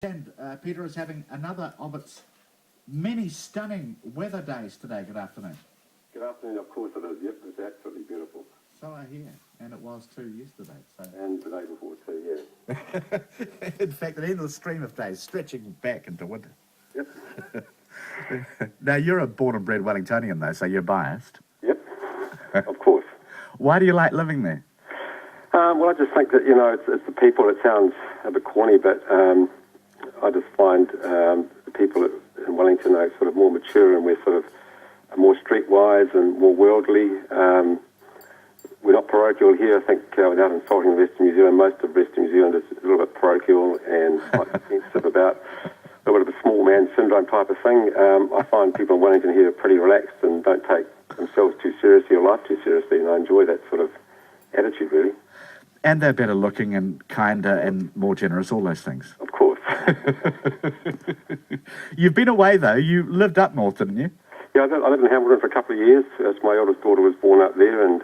And Peter is having another of its many stunning weather days today. Good afternoon. Good afternoon. Of course it is. Yep, it's absolutely beautiful. So I hear, and it was too yesterday. So. And the day before too, yeah. In fact, an endless stream of days stretching back into winter. Yep. Now, you're a born and bred Wellingtonian, though, so you're biased. Yep. Of course. Why do you like living there? Well, I just think that, it's the people. It sounds a bit corny, but I just find the people in Wellington are sort of more mature, and we're sort of more streetwise and more worldly. We're not parochial here. I think without insulting Western New Zealand, most of Western New Zealand is a little bit parochial and quite sensitive about a little bit of a small man syndrome type of thing. I find people in Wellington here are pretty relaxed and don't take themselves too seriously or life too seriously, and I enjoy that sort of attitude, really. And they're better looking and kinder and more generous, all those things. Of course. You've been away, though. You lived up north, didn't you? Yeah, I lived in Hamilton for a couple of years. My eldest daughter was born up there, and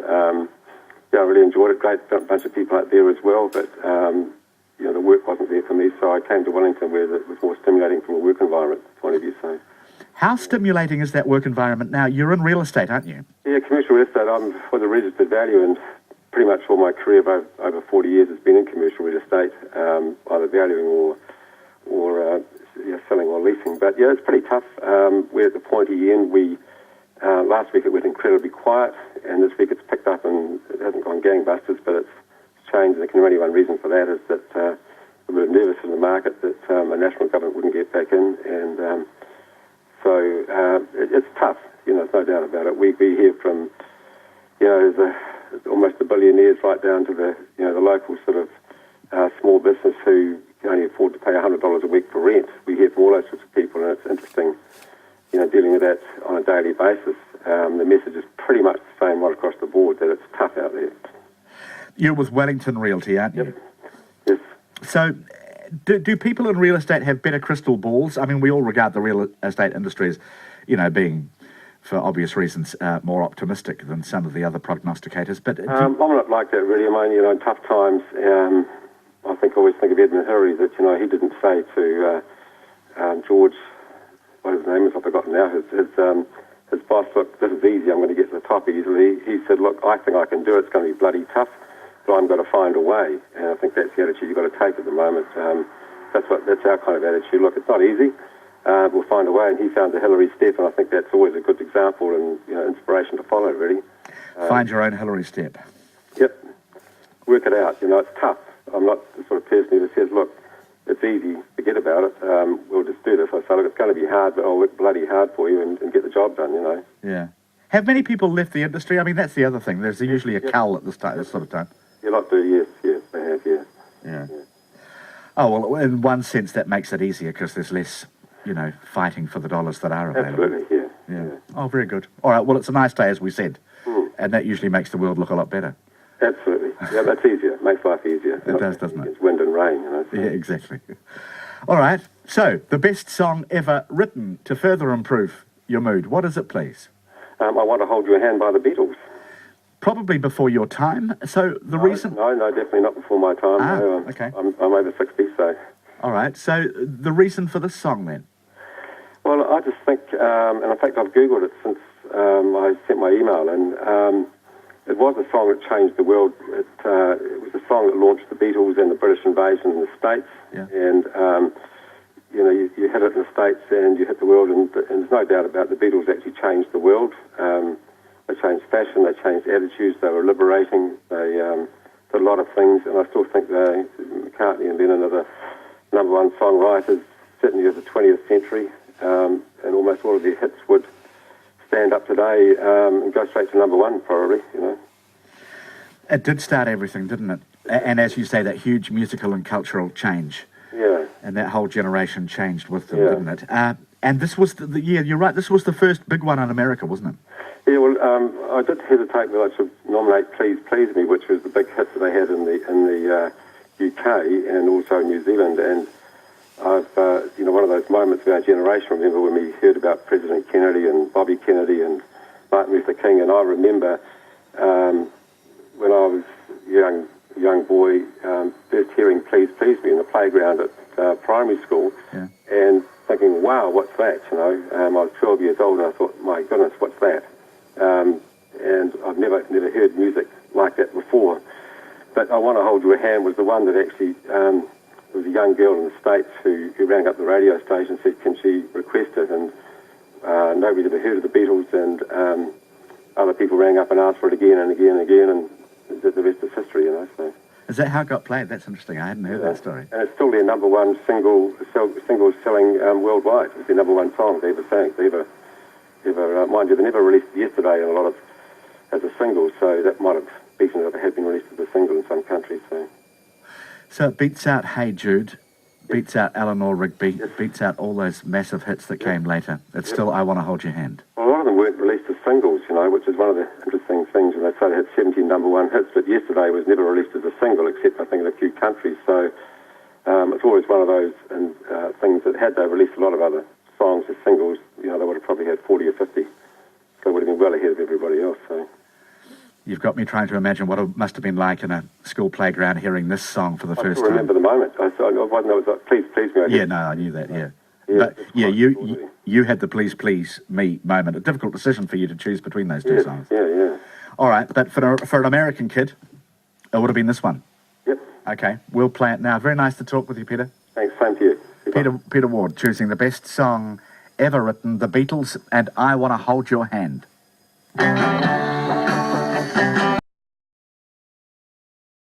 I really enjoyed it. Great bunch of people out there as well, but the work wasn't there for me, so I came to Wellington where it was more stimulating from a work environment point of view. So, how stimulating is that work environment now? You're in real estate, aren't you? Yeah, commercial real estate. I'm for the registered value, and pretty much all my career of over 40 years has been in commercial real estate, either valuing or selling or leasing. But yeah, it's pretty tough. We're at the pointy end. Last week it was incredibly quiet, and this week it's picked up, and it hasn't gone gangbusters, but it's changed. And only one reason for that is that we're nervous in the market that a national government wouldn't get back in, and it's tough. There's no doubt about it. We hear from almost the billionaires right down to the local sort of small business who can only afford to pay $100 a week for rent. We hear from all those sorts of people, and it's interesting, dealing with that on a daily basis. The message is pretty much the same right across the board, that it's tough out there. You're with Wellington Realty, aren't you? Yes. So, do people in real estate have better crystal balls? I mean, we all regard the real estate industry as, being, for obvious reasons, more optimistic than some of the other prognosticators. But I'm not like that, really. I mean, in tough times, I always think of Edmund Hillary, that, he didn't say to George, what his name is, I've forgotten now, his boss, look, this is easy, I'm going to get to the top easily. He said, look, I think I can do it, it's going to be bloody tough, but I'm going to find a way. And I think that's the attitude you've got to take at the moment. That's our kind of attitude. Look, it's not easy. We'll find a way, and he found the Hillary step, and I think that's always a good example and inspiration to follow, really. Find your own Hillary step. Yep. Work it out. It's tough. I'm not the sort of person who says, look, it's easy, forget about it, we'll just do this. I say, look, it's going to be hard, but I'll work bloody hard for you and get the job done, Yeah. Have many people left the industry? I mean, that's the other thing. There's usually a cull at this sort of time. Yeah, lot do, yes, they have, yeah. Yeah. Oh, well, in one sense, that makes it easier because there's less, fighting for the dollars that are available. Absolutely, yeah. Oh, very good. All right, well, it's a nice day, as we said, and that usually makes the world look a lot better. Absolutely. Yeah, that's easier. It makes life easier. It does, doesn't it? It's wind and rain, So. Yeah, exactly. All right, so the best song ever written to further improve your mood. What is it, please? I Want to Hold Your Hand by the Beatles. Probably before your time. So the reason... No, definitely not before my time. Okay. I'm over 60, so... All right, so the reason for this song, then? Well, I just think, and in fact I've Googled it since I sent my email, and it was a song that changed the world. It was a song that launched the Beatles and the British invasion in the States. Yeah. And, you hit it in the States and you hit the world, and there's no doubt about it, the Beatles actually changed the world. They changed fashion, they changed attitudes, they were liberating, they did a lot of things, and I still think McCartney and Lennon are the number one songwriters, certainly of the 20th century, and almost all of their hits would stand up today and go straight to number one, probably, It did start everything, didn't it? And as you say, that huge musical and cultural change. Yeah. And that whole generation changed with them, didn't it? And this was you're right, this was the first big one in America, wasn't it? Yeah, well, I did hesitate whether I should nominate Please Please Me, which was the big hit that they had in the UK and also New Zealand, and I've, one of those moments of our generation, remember when we heard about President Kennedy and Bobby Kennedy and Martin Luther King, and I remember when I was young young boy, first hearing Please Please Me in the playground at primary school, Yeah. and thinking, wow, what's that? You know, I was 12 years old, and I thought, my goodness, what's that? And I've never heard music like that before. But I Want to Hold Your Hand was the one that actually, there was a young girl in the States who rang up the radio station and said, can she request it? And nobody's ever heard of the Beatles, and other people rang up and asked for it again and again and again, and the rest is history, you know. So. Is that how it got played? That's interesting. I hadn't heard that story. And it's still their number one single selling worldwide. It's their number one song they ever sang. They ever mind you, they never released it yesterday in a lot of as a single, so that might have beaten it if it had been released as a single in some countries. So it beats out Hey Jude, beats out Eleanor Rigby, beats out all those massive hits that came later. It's still I Want to Hold Your Hand. Well, a lot of them weren't released as singles, you know, which is one of the interesting things. And they say they had 17 number one hits, but Yesterday was never released as a single, except I think in a few countries. So it's always one of those things that had they released a lot of other songs as singles, you know, they would have probably had 40 or 50. So it would have been well ahead of everybody else. So. You've got me trying to imagine what it must have been like in a school playground hearing this song for the first time. I remember the moment. I wasn't. It was like, please me. Yeah, no, I knew that. Yeah, but yeah, you had the please me moment. A difficult decision for you to choose between those two songs. Yeah. All right, but for an American kid, it would have been this one. Yep. Okay, we'll play it now. Very nice to talk with you, Peter. Thanks. Same to you. Peter Ward choosing the best song ever written, The Beatles and I Want to Hold Your Hand.